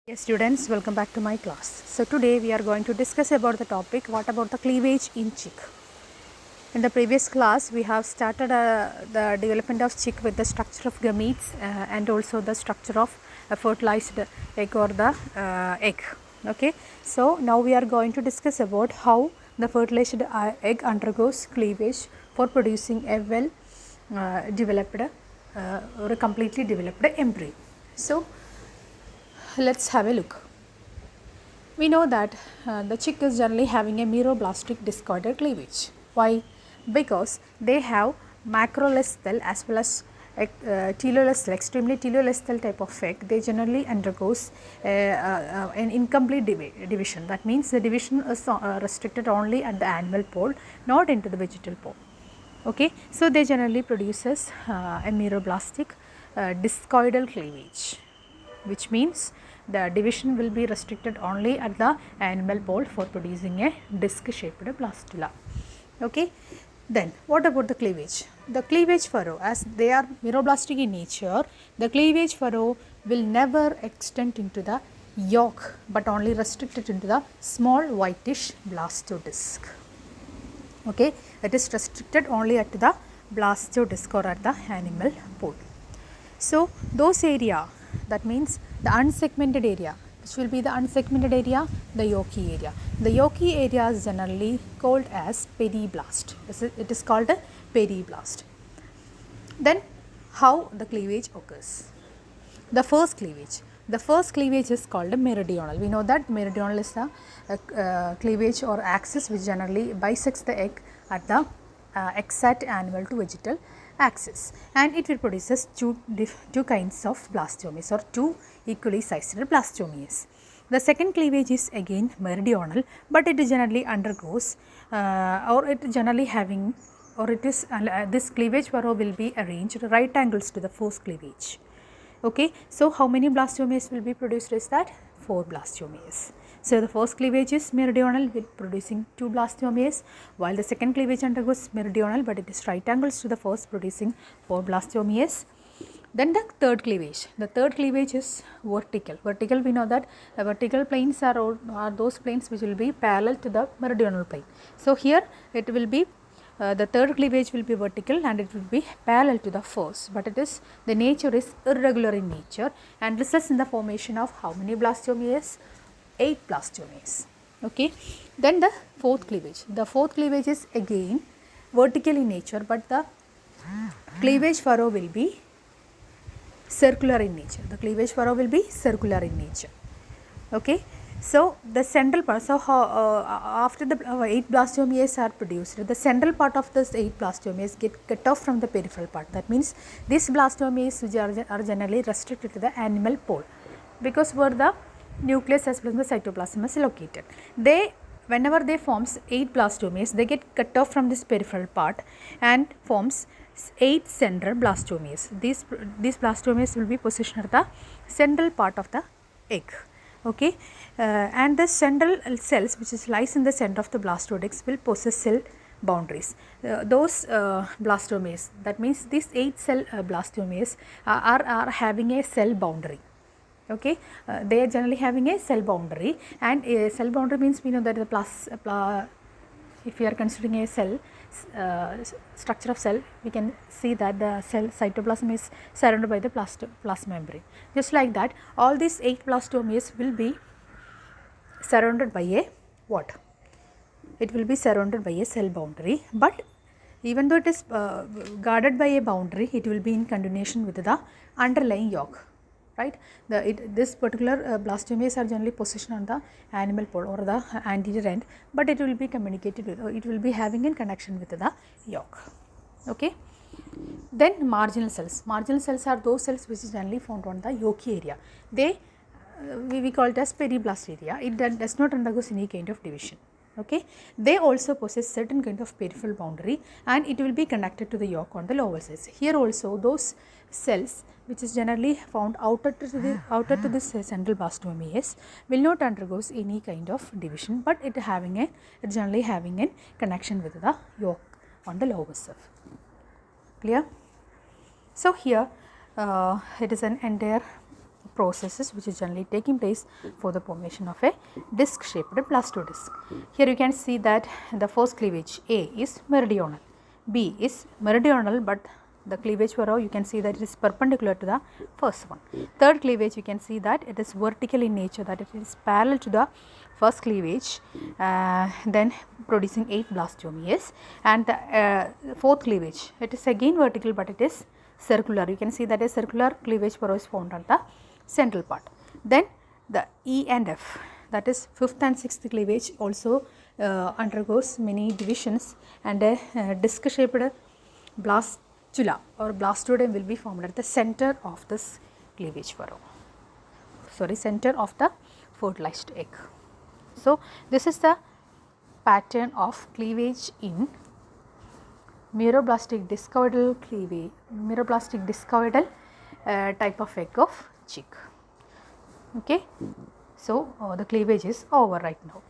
Yes, students, welcome back to my class. So today we are going to discuss about the topic what about the cleavage in chick. In the previous class we have started the development of chick with the structure of gametes and also the structure of a fertilized egg or the egg. Okay, so now we are going to discuss about how the fertilized egg undergoes cleavage for producing a well developed or a completely developed embryo. So let's have a look. We know that the chick is generally having a meroblastic discoidal cleavage. Why? Because they have macrolesthal as well as telolesthal, extremely telolesthal type of egg. They generally undergoes an incomplete division. That means the division is restricted only at the animal pole, not into the vegetal pole. Okay, so they generally produces a meroblastic discoidal cleavage, which means the division will be restricted only at the animal pole for producing a disc shaped blastula. Okay. Then what about the cleavage? The cleavage furrow, as they are meroblastic in nature, the cleavage furrow will never extend into the yolk but only restricted into the small whitish blastodisc. Okay, it is restricted only at the blastodisc or at the animal pole. So those area, that means the unsegmented area, which will be the unsegmented area, the yolky area. The yolky area is generally called as periblast. It is called a periblast. Then how the cleavage occurs? The first cleavage is called meridional. We know that meridional is the cleavage or axis which generally bisects the egg at the exact animal to vegetal axis, and it will produces two kinds of blastomeres or two equally sized blastomeres. The second cleavage is again meridional, but it generally undergoes this cleavage furrow will be arranged right angles to the first cleavage. Okay, so how many blastomeres will be produced is that 4 blastomeres. So the first cleavage is meridional with producing 2 blastomeres, while the second cleavage undergoes meridional but it is right angles to the first producing 4 blastomeres. Then the third cleavage is vertical. Vertical, we know that the vertical planes are those planes which will be parallel to the meridional plane. So here it will be the third cleavage will be vertical and it will be parallel to the first, but the nature is irregular in nature and results in the formation of how many blastomeres? 8 blastomeres. Okay. Then the fourth cleavage is again vertical in nature, but the cleavage furrow will be circular in nature. Okay. So the central part, after the 8 blastomeres are produced, the central part of this 8 blastomeres get cut off from the peripheral part. That means these blastomeres which are generally restricted to the animal pole, because where the nucleus as well as the cytoplasm is located. Whenever they forms 8 blastomeres, they get cut off from this peripheral part and forms 8 central blastomeres. These blastomeres will be positioned at the central part of the egg. Okay, and the central cells which lies in the center of the blastodex will possess cell boundaries. Those blastomeres, that means these 8 cell blastomeres are having a cell boundary. Okay, they are generally having a cell boundary, and a cell boundary means we know that the if we are considering a cell structure of cell, we can see that the cell cytoplasm is surrounded by the plasma membrane. Just like that, all these 8 blastomeres will be surrounded by a what? It will be surrounded by a cell boundary, but even though it is guarded by a boundary, it will be in continuation with the underlying yolk. Right, this particular blastomeres are generally positioned on the animal pole or the anterior end, but it will be communicated with, or it will be having in connection with the yolk. Okay. Then marginal cells are those cells which is generally found on the yolky area. They we call it as periblast area. It does not undergo any kind of division. Okay, they also possess certain kind of peripheral boundary and it will be connected to the yolk on the lower sides. Here also those cells which is generally found outer to this central blastomeres will not undergo any kind of division, but it generally having a connection with the yolk on the lower surface. Clear? So here it is an entire processes which is generally taking place for the formation of a disc shaped blastodisc. Here you can see that the first cleavage A is meridional, B is meridional, but the cleavage furrow you can see that it is perpendicular to the first one. Third cleavage you can see that it is vertical in nature, that it is parallel to the first cleavage, then producing 8 blastomeres, and the fourth cleavage it is again vertical, but it is circular. You can see that a circular cleavage furrow is found on the central part. Then the E and F, that is fifth and sixth cleavage also undergoes many divisions, and a disc shaped blastula or blastoderm will be formed at the center of this cleavage furrow, center of the fertilized egg. So, this is the pattern of cleavage in meroblastic discoidal cleavage, meroblastic discoidal type of egg of chick. Okay. So, the cleavage is over right now.